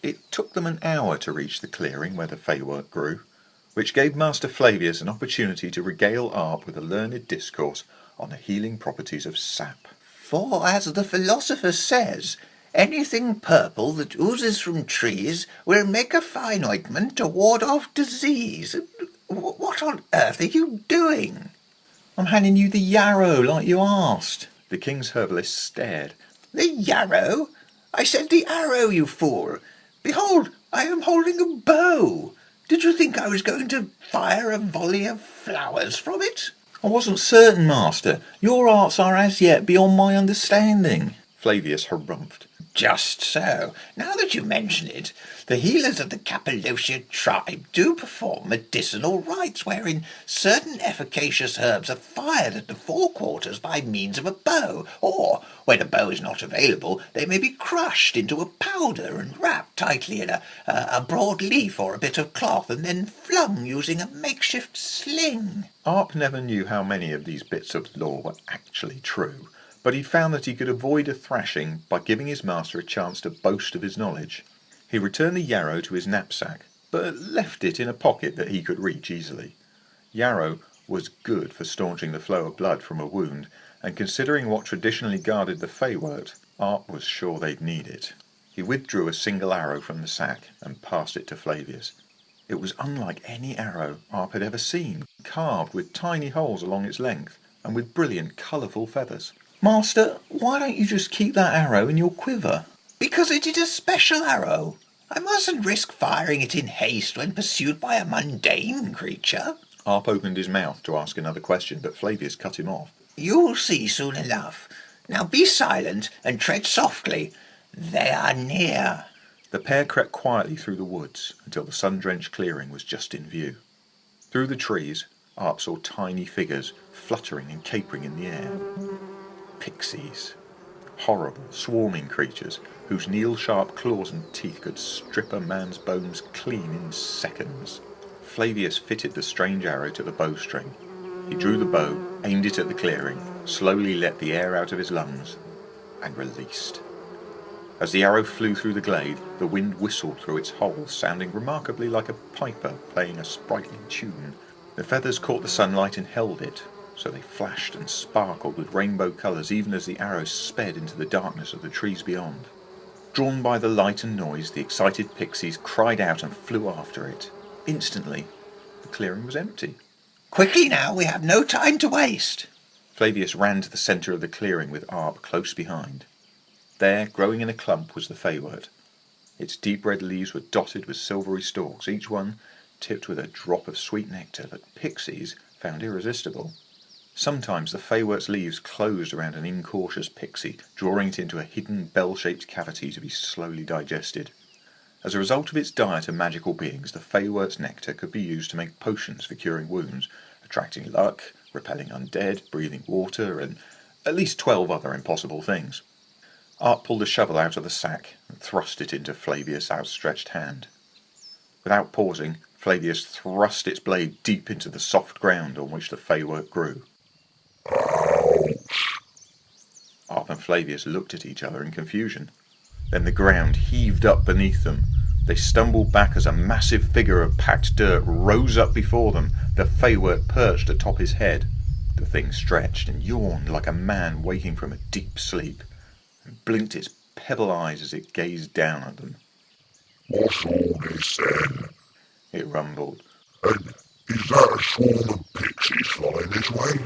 It took them an hour to reach the clearing where the Feywort grew, which gave Master Flavius an opportunity to regale Arp with a learned discourse on the healing properties of sap. For, as the philosopher says, anything purple that oozes from trees will make a fine ointment to ward off disease. What on earth are you doing? I'm handing you the yarrow like you asked. The king's herbalist stared. The yarrow? I said the arrow, you fool. Behold, I am holding a bow. Did you think I was going to fire a volley of flowers from it? I wasn't certain, Master. Your arts are as yet beyond my understanding. Flavius harumphed. Just so. Now that you mention it, the healers of the Cappadocia tribe do perform medicinal rites wherein certain efficacious herbs are fired at the forequarters by means of a bow, or, when a bow is not available, they may be crushed into a powder and wrapped tightly in a broad leaf or a bit of cloth and then flung using a makeshift sling. Arp never knew how many of these bits of lore were actually true, but he found that he could avoid a thrashing by giving his master a chance to boast of his knowledge. He returned the yarrow to his knapsack, but left it in a pocket that he could reach easily. Yarrow was good for staunching the flow of blood from a wound, and considering what traditionally guarded the Feywort, Arp was sure they'd need it. He withdrew a single arrow from the sack and passed it to Flavius. It was unlike any arrow Arp had ever seen, carved with tiny holes along its length, and with brilliant, colourful feathers. Master, why don't you just keep that arrow in your quiver? Because it is a special arrow. I mustn't risk firing it in haste when pursued by a mundane creature. Arp opened his mouth to ask another question, but Flavius cut him off. You'll see soon enough. Now be silent and tread softly. They are near. The pair crept quietly through the woods until the sun-drenched clearing was just in view. Through the trees, Arp saw tiny figures fluttering and capering in the air. Pixies. Horrible, swarming creatures whose needle-sharp claws and teeth could strip a man's bones clean in seconds. Flavius fitted the strange arrow to the bowstring. He drew the bow, aimed it at the clearing, slowly let the air out of his lungs, and released. As the arrow flew through the glade, the wind whistled through its holes, sounding remarkably like a piper playing a sprightly tune. The feathers caught the sunlight and held it, so they flashed and sparkled with rainbow colours even as the arrow sped into the darkness of the trees beyond. Drawn by the light and noise, the excited pixies cried out and flew after it. Instantly, the clearing was empty. Quickly now, we have no time to waste. Flavius ran to the centre of the clearing with Arp close behind. There, growing in a clump, was the Feywort. Its deep red leaves were dotted with silvery stalks, each one tipped with a drop of sweet nectar that pixies found irresistible. Sometimes the Feywort's leaves closed around an incautious pixie, drawing it into a hidden bell-shaped cavity to be slowly digested. As a result of its diet of magical beings, the Feywort's nectar could be used to make potions for curing wounds, attracting luck, repelling undead, breathing water, and at least 12 other impossible things. Arp pulled a shovel out of the sack and thrust it into Flavius' outstretched hand. Without pausing, Flavius thrust its blade deep into the soft ground on which the Feywort grew. Arp and Flavius looked at each other in confusion. Then the ground heaved up beneath them. They stumbled back as a massive figure of packed dirt rose up before them, the Feywort perched atop his head. The thing stretched and yawned like a man waking from a deep sleep, and blinked its pebble eyes as it gazed down at them. "What's all this then?" it rumbled. "And is that a swarm of pixies flying this way?"